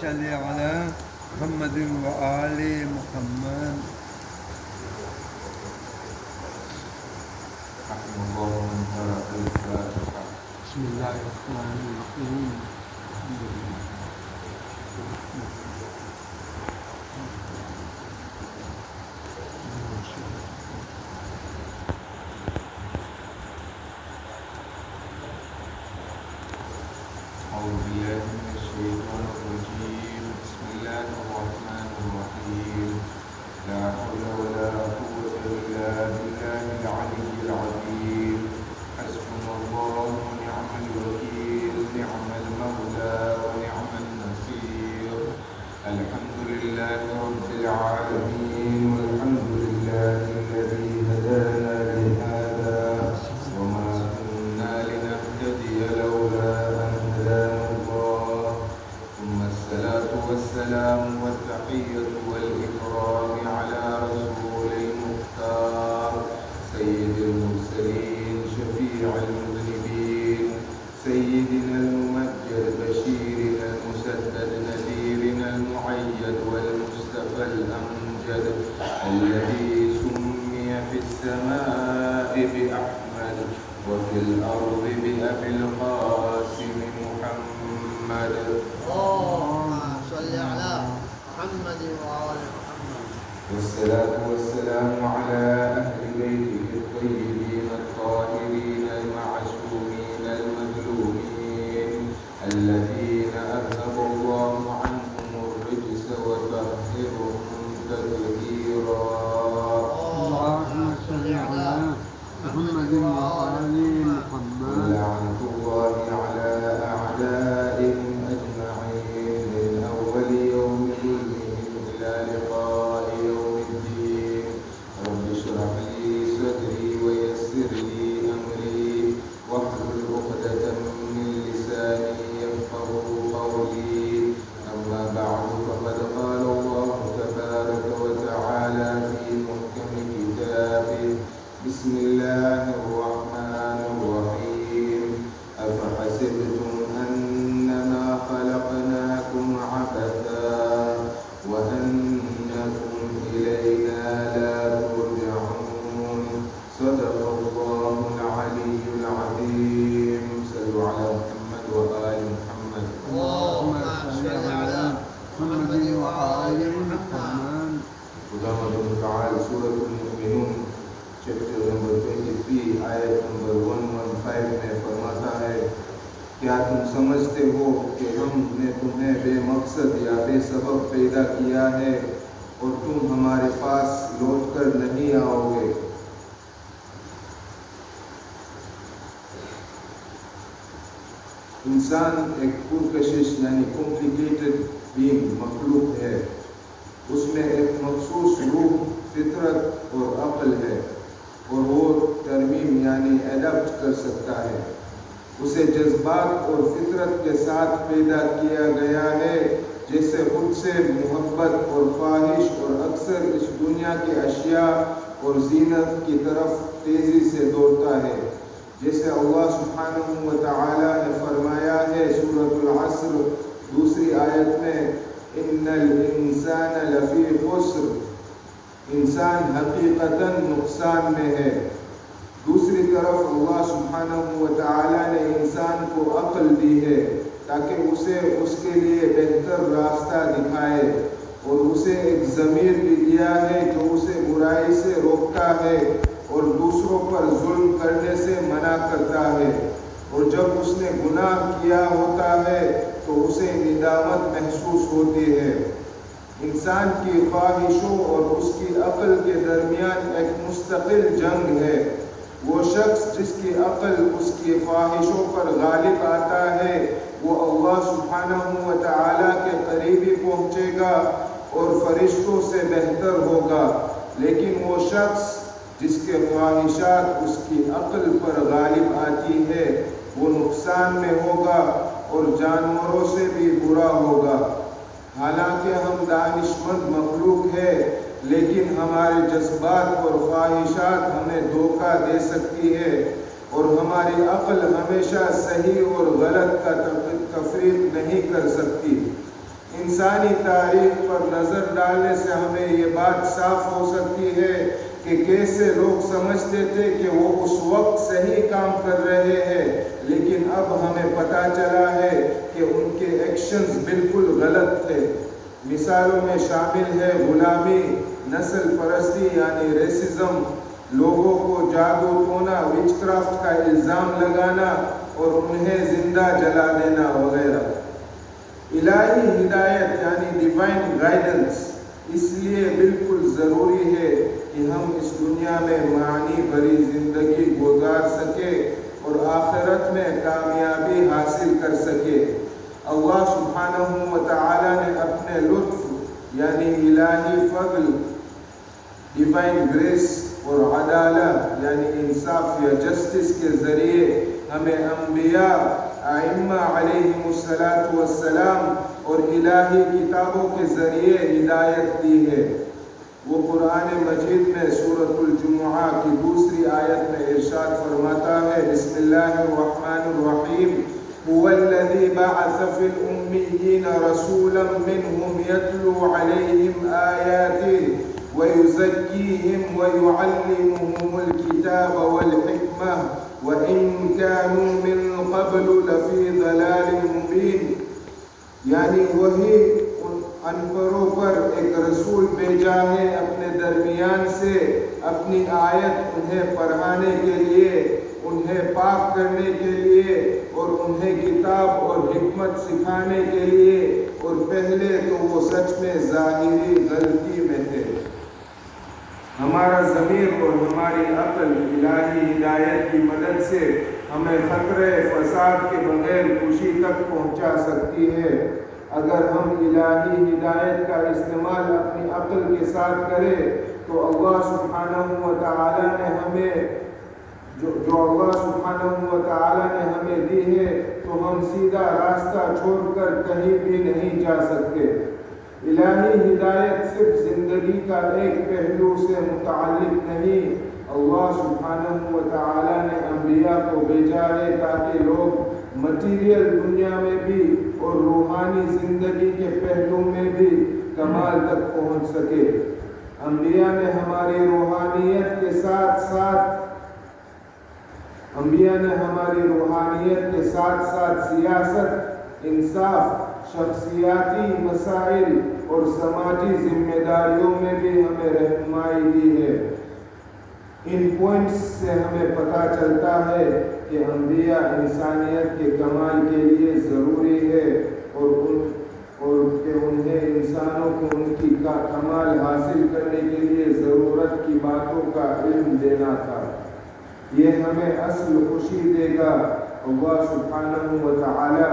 صل على محمد وآل محمد. بسم الله الرحمن الرحيم. الحمد لله. أعوذ بالله من الشيطان الرجيم. بسم الله الرحمن الرحيم. لا حول ولا قوة إلا بالله العلي العظيم. حسبنا الله ونعم الوكيل. نعم المولى ونعم النصير. الحمد لله رب العالمين. والحمد لله الذي هدانا لهذا وما كنا لنهتدي لولا أن هدانا الله. ثم الصلاة والسلام والتحية والإكرام على رسول المختار سيد المرسلين شفيع المذنبين سيدنا الممجد بشيرنا المسدد نذيرنا المعيد والمصطفى الأمجد الذي سمي في السماء بأحمد وفي الأرض بأبي القاسم محمد. اللهم صل على محمد وآل محمد. والصلاة والسلام على أهل بيته الطيبين الطاهرين المعصومين المظلومين الذين أذهب الله عنهم الرجس وطهرهم تطهيرا. اللهم صل على محمد وآل محمد. ولعنة الله على أعدائهم أجمعين من أول يوم دينهم إلى لقاء يوم الدين. رب اشرح لي صدري ويسر لي أمري واحلل عقدة من لساني يفقهوا قولي. أما بعد فقد قال الله تبارك وتعالى في محكم كتابه. بسم الله الرحمن الرحيم. أفحسبتم أنما خلقناكم عبثا وأنكم إلينا لا ترجعون. صدق الله العلي العظيم. صلوا على محمد وآل محمد. اللهم صل على محمد وآل محمد. خداوند متعال سورة المؤمنون چیپٹر نمبر 23 آیت نمبر 115 میں فرماتا ہے، کیا تم سمجھتے ہو کہ ہم نے تمہیں بے مقصد یا بے سبب پیدا کیا ہے اور تم ہمارے پاس لوٹ کر نہیں آؤ گے؟ انسان ایک پرکشش یعنی کمپلیکیٹڈ بینگ مخلوق ہے. اس میں ایک مخصوص روح، فطرت اور عقل ہے اور وہ ترمیم یعنی ایڈپٹ کر سکتا ہے. اسے جذبات اور فطرت کے ساتھ پیدا کیا گیا ہے، جیسے خود سے محبت اور خواہش اور اکثر اس دنیا کی اشیاء اور زینت کی طرف تیزی سے دوڑتا ہے. جیسے اللہ سبحانہ و تعالی نے فرمایا ہے سورۃ العصر دوسری آیت میں، ان الانسان لفی خسر، انسان حقیقتاً نقصان میں ہے. دوسری طرف اللہ سبحانہ و تعالی نے انسان کو عقل دی ہے تاکہ اسے اس کے لیے بہتر راستہ دکھائے، اور اسے ایک ضمیر بھی دیا ہے جو اسے برائی سے روکتا ہے اور دوسروں پر ظلم کرنے سے منع کرتا ہے. اور جب اس نے گناہ کیا ہوتا ہے تو اسے ندامت محسوس ہوتی ہے. انسان کی خواہشوں اور اس کی عقل کے درمیان ایک مستقل جنگ ہے. وہ شخص جس کی عقل اس کی خواہشوں پر غالب آتا ہے وہ اللہ سبحانہ و تعالی کے قریبی پہنچے گا اور فرشتوں سے بہتر ہوگا. لیکن وہ شخص جس کے خواہشات اس کی عقل پر غالب آتی ہے وہ نقصان میں ہوگا اور جانوروں سے بھی برا ہوگا. حالانکہ ہم دانشمند مخلوق ہیں لیکن ہمارے جذبات اور خواہشات ہمیں دھوکہ دے سکتی ہے اور ہماری عقل ہمیشہ صحیح اور غلط کا تفریق نہیں کر سکتی. ان انسانی تاریخ پر نظر ڈالنے سے ہمیں یہ بات صاف ہو سکتی ہے کہ کیسے لوگ سمجھتے تھے کہ وہ اس وقت صحیح کام کر رہے ہیں، لیکن اب ہمیں پتہ چلا ہے کہ ان کے ایکشنز بالکل غلط تھے۔ مثالوں میں شامل ہے غلامی، نسل پرستی یعنی ریسزم، لوگوں کو جادو ٹونا، وچ کرافٹ کا الزام لگانا اور انہیں زندہ جلا دینا وغیرہ۔ الہی ہدایت یعنی ڈیوائن گائیڈنس اس لیے بالکل ضروری ہے کہ ہم اس دنیا میں معنی بھری زندگی گزار سکے اور آخرت میں کامیابی حاصل کر سکے۔ اللہ سبحانہ و تعالی نے اپنے لطف یعنی الہی فضل، ڈیوائن گریس اور عدالت یعنی انصاف یا جسٹس کے ذریعے ہمیں انبیاء، ائمہ علیہم السلام اور الہی کتابوں کے ذریعے ہدایت دی ہے۔ وہ قرآن مجید میں سورۃ الجمعہ کی دوسری آیت میں ارشاد فرماتا ہے، بسم اللہ الرحمن الرحیم، هو الذی بعث فی الأمیین رسولا منهم یتلو علیہم آیاته وَيُزَكِّيهِمْ وَيُعَلِّمُهُمُ الْكِتَابَ وَالْحِكْمَةَ وَإِنْ كَانُوا مِنْ قَبْلُ لَفِي ضَلَالٍ مُبِينٍ، یعنی وہی ان پروں پر ایک رسول بھیجا ہے اپنے درمیان سے اپنی آیت انہیں پڑھانے کے لیے، انہیں پاک کرنے کے لیے اور انہیں کتاب اور حکمت سکھانے کے لیے، اور پہلے تو وہ سچ میں ظاہری غلطی میں تھے۔ ہمارا ضمیر اور ہماری عقل الہی ہدایت کی مدد سے ہمیں خطرے فساد کے بغیر خوشی تک پہنچا سکتی ہے۔ اگر ہم الہی ہدایت کا استعمال اپنی عقل کے ساتھ کریں تو اللہ سبحانہ و تعالی نے ہمیں جو اللہ سبحانہ و تعالی نے ہمیں دی ہے تو ہم سیدھا راستہ چھوڑ کر کہیں بھی نہیں جا سکتے۔ الہی ہدایت صرف زندگی کا ایک پہلو سے متعلق نہیں، اللہ سبحانہ و تعالی نے انبیاء کو بھیجا ہے تاکہ لوگ مٹیریل دنیا میں بھی اور روحانی زندگی کے پہلو میں بھی کمال تک پہنچ سکے۔ انبیاء نے ہماری روحانیت کے ساتھ ساتھ سیاست، انصاف، شخصیاتی مسائل اور سماجی ذمہ داریوں میں بھی ہمیں رہنمائی دی ہے۔ ان پوائنٹس سے ہمیں پتہ چلتا ہے کہ انبیاء انسانیت کے کمال کے لیے ضروری ہے اور کہ انہیں انسانوں کو ان کی کمال حاصل کرنے کے لیے ضرورت کی باتوں کا علم دینا تھا۔ یہ ہمیں اصل خوشی دے گا۔ اللہ سبحانہ و تعالی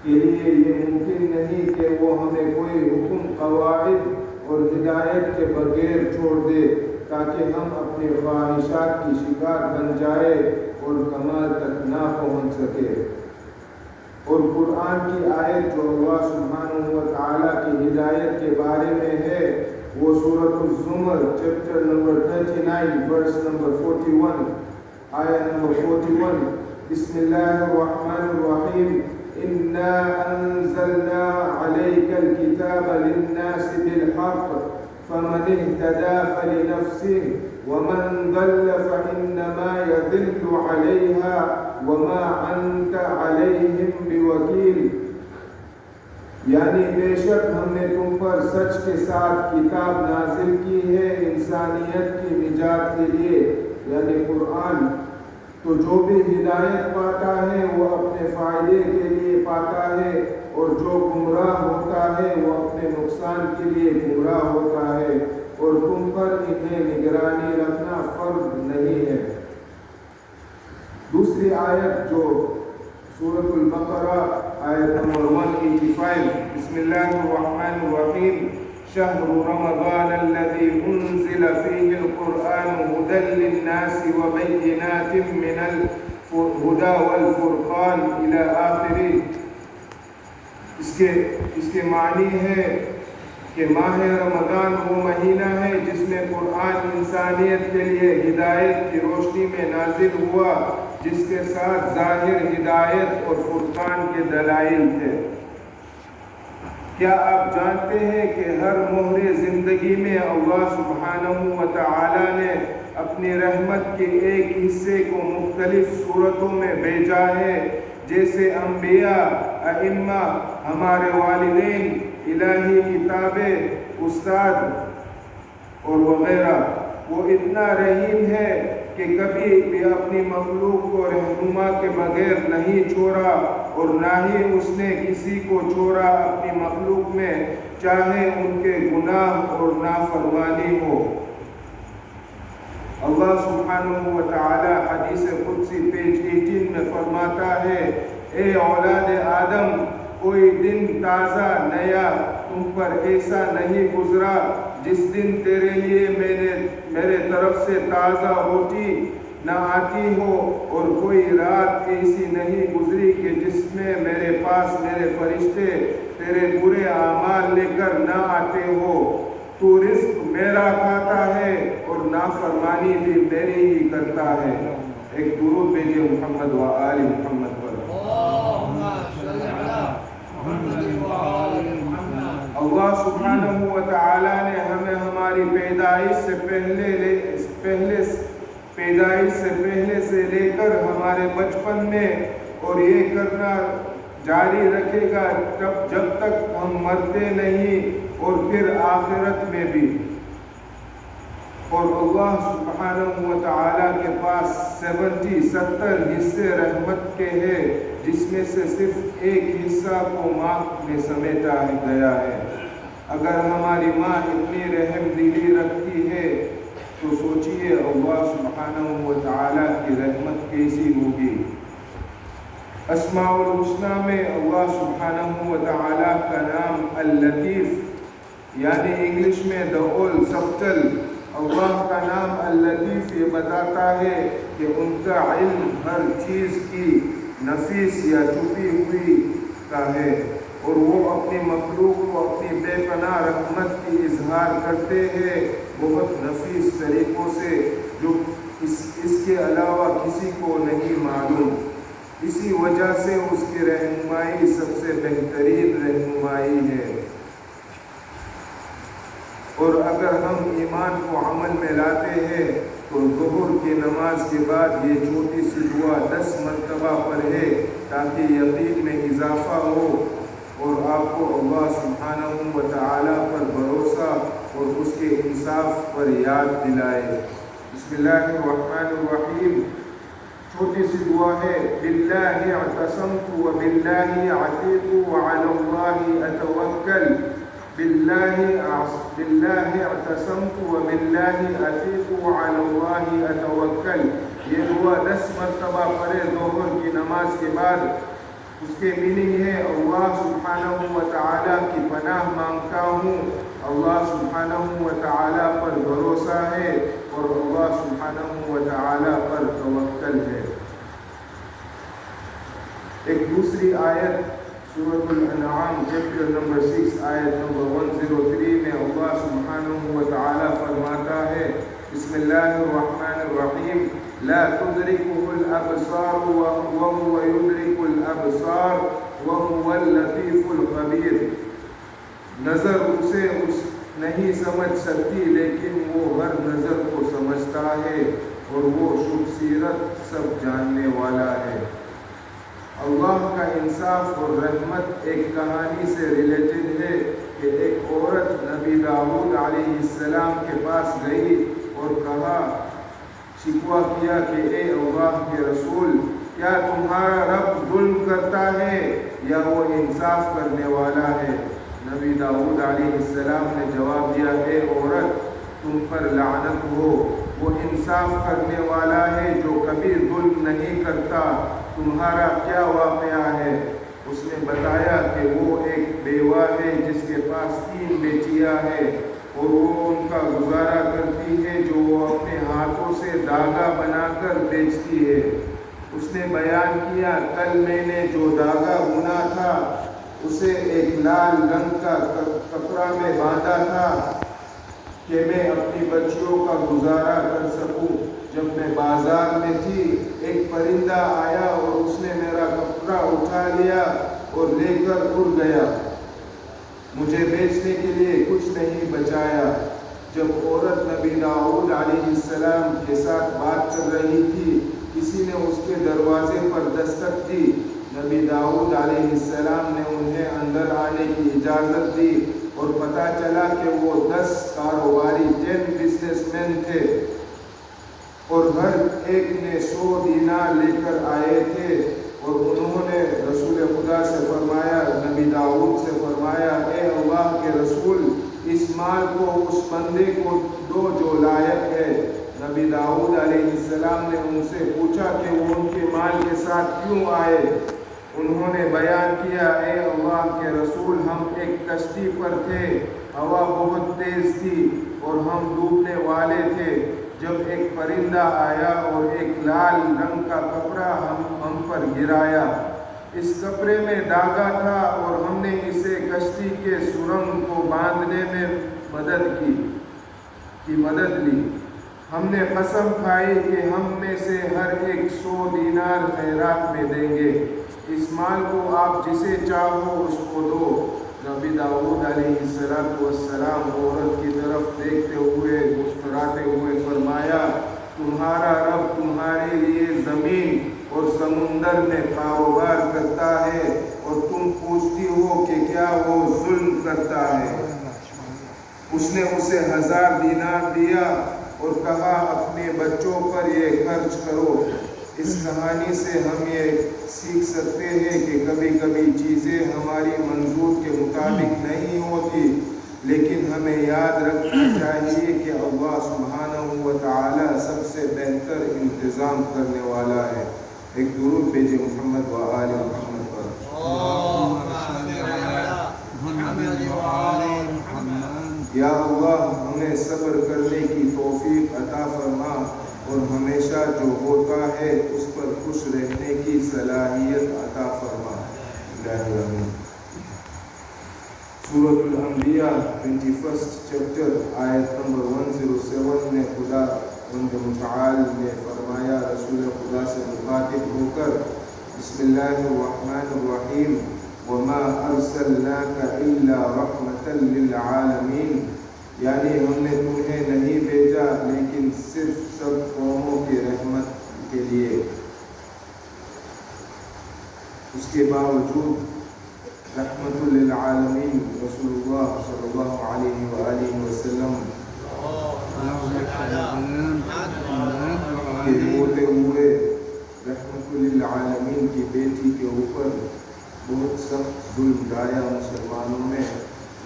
کے لیے یہ ممکن نہیں کہ وہ ہمیں کوئی حکم، قواعد اور ہدایت کے بغیر چھوڑ دے تاکہ ہم اپنی خواہشات کی شکار بن جائے اور کمال تک نہ پہنچ سکے۔ اور قرآن کی آیت جو اللہ سبحانہ و تعالیٰ کی ہدایت کے بارے میں ہے وہ سورۃ الزمر چیپٹر نمبر 39 ورس نمبر 41 آیت نمبر 41، بسم اللہ الرحمن الرحیم، اِنَّا أَنزَلْنَا عَلَيْكَ الْكِتَابَ لِلنَّاسِ بِالْحَقِّ فَمَنِ اهْتَدَىٰ فَلِنَفْسِهِ وَمَنْ ضَلَّ فَإِنَّمَا يَضِلُّ عَلَيْهَا وَمَا أَنْتَ عَلَيْهِمْ بِوَكِيلٍ، یعنی بے شک ہم نے تم پر سچ کے ساتھ کتاب نازل کی ہے انسانیت کی نجات کے لیے، یعنی قرآن۔ تو جو بھی ہدایت پاتا ہے وہ اپنے فائدے کے لیے پاتا ہے، اور جو گمراہ ہوتا ہے وہ اپنے نقصان کے لیے گمراہ ہوتا ہے، اور تم پر انہیں نگرانی رکھنا فرض نہیں ہے۔ دوسری آیت جو سورۃ البقرہ آیت نمبر 185، بسم اللہ الرحمن الرحیم، شہر رمضان الذی انزل فیہ القرآن ھدی للناس وبینات من الہدی والفرقان الی آخرہ۔ اس کے معنی ہے کہ ماہ رمضان وہ مہینہ ہے جس میں قرآن انسانیت کے لیے ہدایت کی روشنی میں نازل ہوا، جس کے ساتھ ظاہر ہدایت اور فرقان کے دلائل تھے۔ کیا آپ جانتے ہیں کہ ہر مہر زندگی میں اللہ سبحانہ و تعالی نے اپنی رحمت کے ایک حصے کو مختلف صورتوں میں بھیجا ہے، جیسے انبیاء، ائمہ، ہمارے والدین، الہی کتابیں، استاد اور وغیرہ۔ وہ اتنا رحیم ہے کہ کبھی بھی اپنی مخلوق کو رہنما کے بغیر نہیں چھوڑا، اور نہ ہی اس نے کسی کو چھوڑا اپنی مخلوق میں، چاہے ان کے گناہ اور نافرمانی ہو۔ اللہ سبحانہ و تعالی حدیث قدسی پیج 18 میں فرماتا ہے، اے اولاد آدم، کوئی دن تازہ نیا تم پر ایسا نہیں گزرا جس دن تیرے لیے میرے طرف سے تازہ روٹی نہ آتی ہو، اور کوئی رات ایسی نہیں گزری کہ جس میں میرے پاس میرے فرشتے تیرے برے اعمال لے کر نہ آتے ہو۔ تو رزق میرا کھاتا ہے اور نافرمانی بھی میری ہی کرتا ہے۔ ایک درود بھیجیے محمد و آل محمد پر۔ اللہ سبحانہ و تعالی نے ہمیں ہماری پیدائش سے پہلے سے لے کر ہمارے بچپن میں، اور یہ کرنا جاری رکھے گا جب تک ہم مرتے نہیں، اور پھر آخرت میں بھی۔ اور اللہ سبحانہ و تعالی کے پاس 70 حصے رحمت کے ہیں، جس میں سے صرف ایک حصہ کو ماں میں سمیٹا گیا ہے۔ اگر ہماری ماں اتنی رحم دلی رکھتی ہے تو سوچئے اللہ سبحانہ و تعالی کی رحمت کیسی ہوگی۔ اسماء الحسنی میں اللہ سبحانہ و تعالی کا نام اللطیف، یعنی انگلش میں the all subtle۔ اللہ کا نام اللطیف یہ بتاتا ہے کہ ان کا علم ہر چیز کی نفیس یا چھپی ہوئی کا ہے، اور وہ اپنی مخلوق کو اپنی بے پناہ رحمت کی اظہار کرتے ہیں بہت نفیس طریقوں سے، جو اس کے علاوہ کسی کو نہیں معلوم۔ اسی وجہ سے اس کی رہنمائی سب سے بہترین رہنمائی ہے۔ اور اگر ہم ایمان کو عمل میں لاتے ہیں تو ظہر کی نماز کے بعد یہ چھوٹی سی دعا 10 مرتبہ پڑھے، تاکہ یقین میں اضافہ ہو اور آپ کو اللہ سبحانہ و تعالی پر بھروسہ اور اس کے انصاف پر یاد دلائے۔ بسم اللہ الرحمن الرحیم۔ چھوٹی سی دعا ہے، باللہ اعتصمت و باللہ عتیق وعلی اللہ اتوکل۔ باللہ اعتصمت و باللہ عتیق وعلی اللہ اتوکل۔ یہ دعا 10 مرتبہ پڑھے ظہر کی نماز کے بعد۔ اس کے میننگ ہے، اللہ سبحانہ و تعالی کی پناہ مانگتا ہوں، اللہ سبحانہ و تعالی پر بھروسہ ہے، اور اللہ سبحانہ و تعالی پر توکل ہے۔ ایک دوسری آیت سورۃ الانعام چیپٹر نمبر 6 آیت نمبر 103 میں اللہ سبحانہ و تعالی فرماتا ہے، بسم اللہ الرحمن الرحیم، لا تدرکہ الابصار وہو یدرک الابصار وہو اللطیف الخبیر۔ نظر اسے نہیں سمجھ سکتی، لیکن وہ ہر نظر کو سمجھتا ہے، اور وہ شب سیرت سب جاننے والا ہے۔ اللہ کا انصاف اور رحمت ایک کہانی سے ریلیٹڈ ہے کہ ایک عورت نبی داؤد علیہ السلام کے پاس گئی اور کہا، شکوہ کیا کہ اے اللہ کے رسول، کیا تمہارا رب ظلم کرتا ہے یا وہ انصاف کرنے والا ہے؟ نبی داؤد علیہ السلام نے جواب دیا، اے عورت، تم پر لعنت ہو، وہ انصاف کرنے والا ہے جو کبھی ظلم نہیں کرتا۔ تمہارا کیا واقعہ ہے؟ اس نے بتایا کہ وہ ایک بیوہ ہے جس کے پاس 3 بیٹیاں ہیں، اور وہ ان کا گزارا کرتی ہے جو وہ اپنے ہاتھوں سے دھاگا بنا کر بیچتی ہے۔ اس نے بیان کیا، کل میں نے جو دھاگا بنا تھا اسے ایک لال رنگ کا کپڑا میں باندھا تھا کہ میں اپنی بچیوں کا گزارا کر سکوں۔ جب میں بازار میں تھی، ایک پرندہ آیا اور اس نے میرا کپڑا اٹھا لیا اور لے کر اڑ گیا۔ مجھے بیچنے کے لیے کچھ نہیں بچایا۔ جب عورت نبی داؤد علیہ السلام کے ساتھ بات کر رہی تھی، کسی نے اس کے دروازے پر دستک دی۔ نبی داؤد علیہ السلام نے انہیں اندر آنے کی اجازت دی اور پتہ چلا کہ وہ 10 کاروباری 10 بزنس مین تھے اور ہر ایک نے 100 دینار لے کر آئے تھے، اور انہوں نے رسول خدا سے فرمایا، نبی داؤد سے فرمایا، اے اللہ کے رسول، اس مال کو اس بندے کو دو جو لائق ہے۔ نبی داؤد علیہ السلام نے ان سے پوچھا کہ وہ ان کے مال کے ساتھ کیوں آئے؟ انہوں نے بیان کیا، اے اللہ کے رسول، ہم ایک کشتی پر تھے، ہوا بہت تیز تھی اور ہم ڈوبنے والے تھے، جب ایک پرندہ آیا اور ایک لال رنگ کا کپڑا ہم پر گرایا۔ اس کپڑے میں دھاگا تھا اور ہم نے اسے کشتی کے سرنگ کو باندھنے میں مدد لی۔ ہم نے قسم کھائی کہ ہم میں سے ہر ایک 100 دینار خیرات میں دیں گے۔ اس مال کو آپ جسے چاہو اس کو دو۔ نبی داؤد علیہ السلام عورت کی طرف دیکھتے ہوئے مسکراتے ہوئے فرمایا، تمہارا رب تمہارے لیے زمین اور سمندر میں کاروبار کرتا ہے اور تم پوچھتی ہو کہ کیا وہ ظلم کرتا ہے۔ اس نے اسے 1000 دینار دیا اور کہا، اپنے بچوں پر یہ خرچ کرو۔ اس کہانی سے ہم یہ سیکھ سکتے ہیں کہ کبھی کبھی چیزیں ہماری منظور کے مطابق نہیں ہوتی، لیکن ہمیں یاد رکھنا چاہیے کہ اللہ سبحانہ و تعالی سب سے بہتر انتظام کرنے والا ہے۔ ایک درود بھیجے محمد و آل محمد پر۔ یا اللہ ہمیں صبر کرنے کی توفیق عطا فرما اور ہمیشہ جو ہوتا ہے اس پر خوش رہنے کی صلاحیت عطا فرما۔ سورۃ الانبیاء 21 چیپٹر آیت نمبر 107 میں خدا متعال نے فرمایا رسول خدا سے مخاطب ہو کر، بسم اللہ الرحمن الرحیم، وما ارسلناک الا رحمۃ للعالمین، یعنی ہم نے تمہیں نہیں بھیجا لیکن صرف سب قوموں کی رحمت کے لیے۔ اس کے باوجود رحمت للعالمین رسول اللہ صلی اللہ علیہ وآلہ وسلم کے ہوتے ہوئے رحمت للعالمین کی بیٹی کے اوپر بہت سخت ظلم ڈھایا مسلمانوں نے۔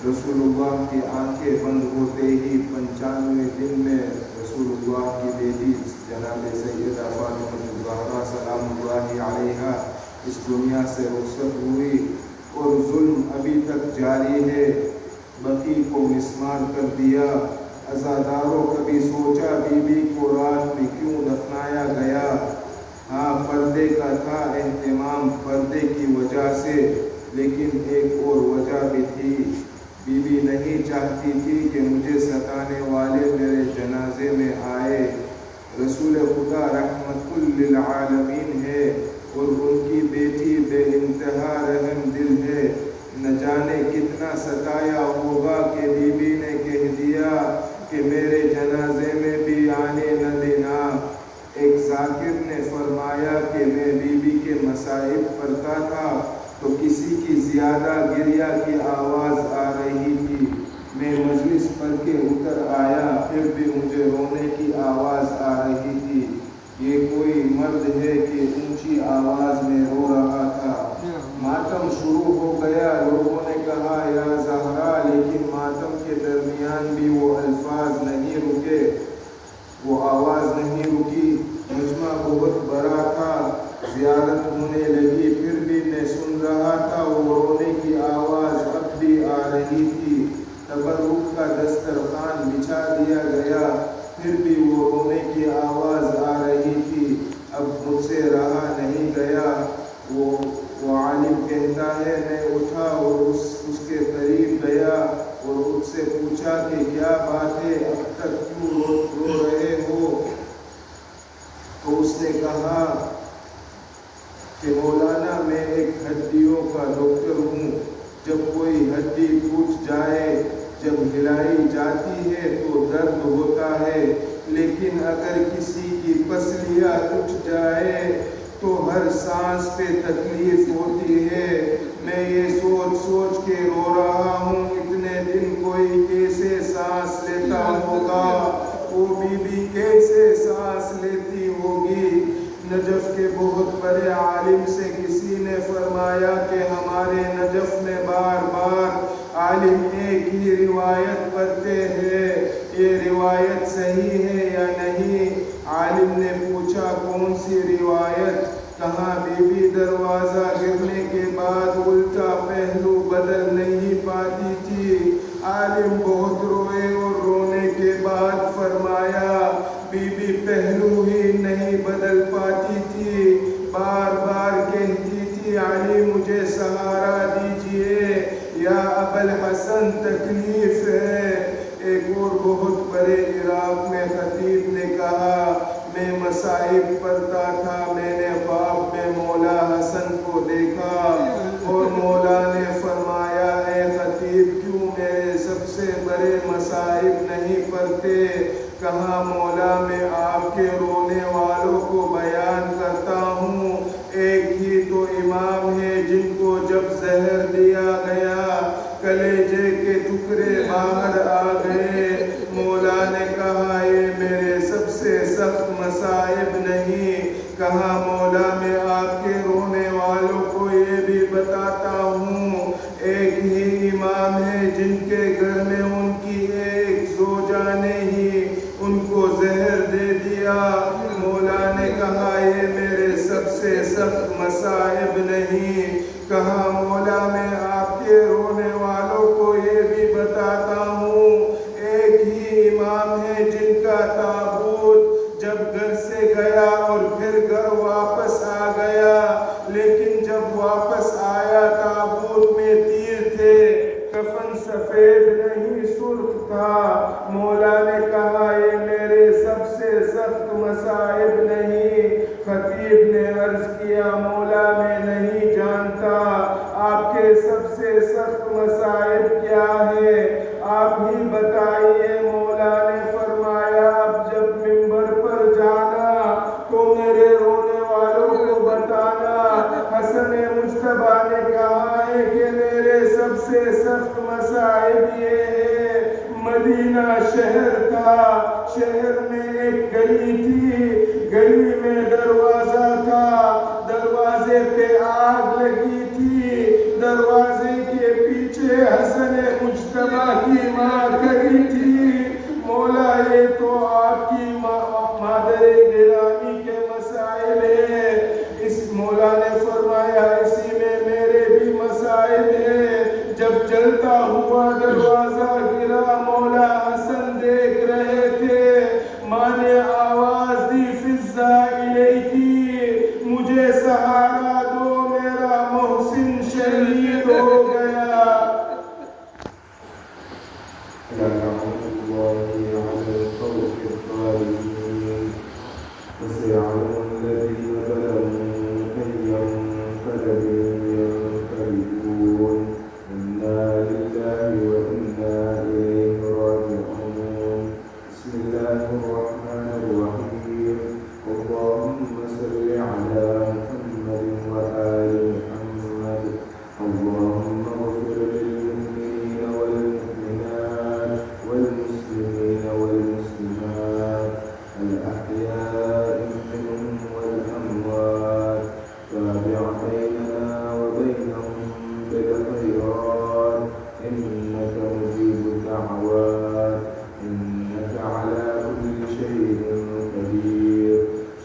رسول اللہ کی آنکھیں بند ہوتے ہی 95 دن میں رسول اللہ کی بیٹی جناب سیدہ فاطمہ الزہرا سلام اللہ علیہا اس دنیا سے رخصت ہوئی، اور ظلم ابھی تک جاری ہے۔ بقیع کو مسمار کر دیا۔ عزاداروں کبھی سوچا بی بی کو رات میں کیوں دفنایا گیا؟ ہاں، پردے کا تھا اہتمام، پردے کی وجہ سے، لیکن ایک اور وجہ بھی تھی۔ بی بی نہیں چاہتی تھی کہ مجھے ستانے والے میرے جنازے میں آئے۔ رسول خدا رحمت للعالمین ہے اور ان کی بیٹی بے انتہا رحم دل ہے۔ نہ جانے کتنا ستایا ہوگا کہ بی بی نے کہہ دیا کہ میرے جنازے میں بھی آنے نہ دینا۔ ایک ذاکر نے فرمایا کہ میں بی بی کے مصائب پڑھتا تھا تو کسی کی زیادہ گریہ کی آواز آ رہی تھی، میں مجلس پڑھ کے اتر آیا، پھر بھی مجھے رونے کی آواز آ رہی تھی۔ یہ کوئی مرد ہے کہ اونچی آواز میں رو رہا تھا۔ ماتم شروع ہو گیا، لوگوں نے کہا یا زہرا، لیکن ماتم کے درمیان بھی وہ الفاظ نہیں رکے، وہ آواز نہیں رکی۔ مجمع بہت بڑا تھا، زیارت ہونے لگی، پھر بھی میں سن رہا تھا، وہ رونے کی آواز اب بھی آ رہی تھی۔ تبرک کا دسترخوان بچھا دیا گیا، پھر بھی وہ رونے کی آواز آ رہی تھی۔ اب مجھ سے رہا نہیں گیا۔ وہ عالم کہتا ہے، میں اٹھا اور اس کے قریب گیا اور اس سے پوچھا کہ کیا بات ہے، اب تک کیوں رو رہے ہو؟ تو اس نے کہا کہ مولانا، میں ایک ہڈیوں کا ڈاکٹر ہوں، جب کوئی ہڈی ٹوٹ جائے، جب ہلائی جاتی ہے تو درد ہوتا ہے، لیکن اگر کسی کی پسلیاں ٹوٹ جائے تو ہر سانس پہ تکلیف ہوتی ہے۔ میں یہ سوچ سوچ کے رو رہا ہوں اتنے دن کوئی کیسے سانس لیتا ہوگا، وہ بی بی کیسے سانس لیتی ہوگی۔ نجف کے بہت بڑے عالم سے کسی نے فرمایا کہ ہمارے نجف میں بار بار عالم ایک ہی روایت پڑھتے ہیں، یہ روایت صحیح ہے یا نہیں؟ عالم نے پوچھا کون سی روایت؟ کہا بی بی دروازہ گرنے کے بعد الٹا پہلو بدل نہیں پاتی تھی۔ عالم بہت روئے اور رونے کے بعد فرمایا بی بی پہلو ہی نہیں بدل پاتی تھی، بار بار کہتی تھی علی مجھے سہارا دیجئے یا ابوالحسن تکلیف ہے۔ ایک اور بہت بڑے عراق میں خطیب نے کہا میں مصائب پڑھتا تھا، میں نے خواب میں مولا حسن کو دیکھا اور مولا نے فرمایا اے خطیب کیوں میرے سب سے بڑے مصائب نہیں پڑھتے؟ کہا مولا میں آپ کے رونے والوں کو بیان کرتا ہوں، ایک ہی تو امام ہے جن کو جب زہر دیا گیا کلیجے کے ٹکڑے باہر آ گئے۔ مولا نے کہا یہ میرے سب سے سخت مصائب نہیں۔ کہا مولا میں آپ کے رونے والوں کو یہ بھی بتاتا ہوں، ایک ہی امام ہے جن کے گھر میں ان کی ایک زوجہ نے ہی ان کو زہر دے دیا۔ مولا نے کہا یہ میرے سب سے سخت مصائب نہیں۔ کہا مولا میں آپ کے رونے والوں کو یہ بھی بتاتا ہوں، ایک ہی امام ہے جن کا تابوت جب گھر سے گیا اور پھر گھر واپس آ گیا، لیکن جب واپس آیا تابوت میں تیر تھے، کفن سفید نہیں سرخ تھا۔ مولا نے کہا یہ میرے سب سے سخت مصائب نہیں۔ خطیب نے عرض کیا مولا میں نہیں جانتا آپ کے سب سے سخت مصائب کیا ہے، آپ ہی بتائیے۔ مولا نے فرمایا اب جب منبر پر جانا تو میرے رونے والوں کو بتانا حسن مجتبیٰ نے کہا ہے کہ میرے سب سے سخت مصائب یہ ہے، مدینہ شہر تھا، شہر میں ایک گلی تھی، گلی میں دروازہ تھا، دروازے پہ آگ لگی تھی، دروازے کے پیچھے حسن مجتبیٰ کی ماں کھڑی تھی۔ مولا یہ تو آپ کی مادر گرامی کے مسائل ہیں۔ اس مولا نے فرمایا اسی میں میرے بھی مسائل ہیں۔ جب جلتا ہوا دروازہ گرا مولا حسن دیکھ رہے تھے، ماں نے آواز دی فضا الیکی، مجھے سہارا دو میرا محسن شہید ہو گیا۔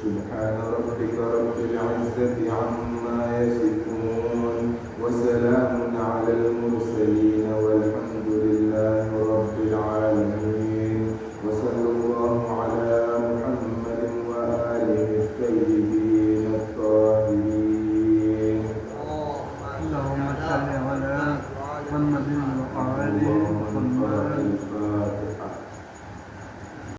سبحان ربك رب العزة عما يصفون وسلام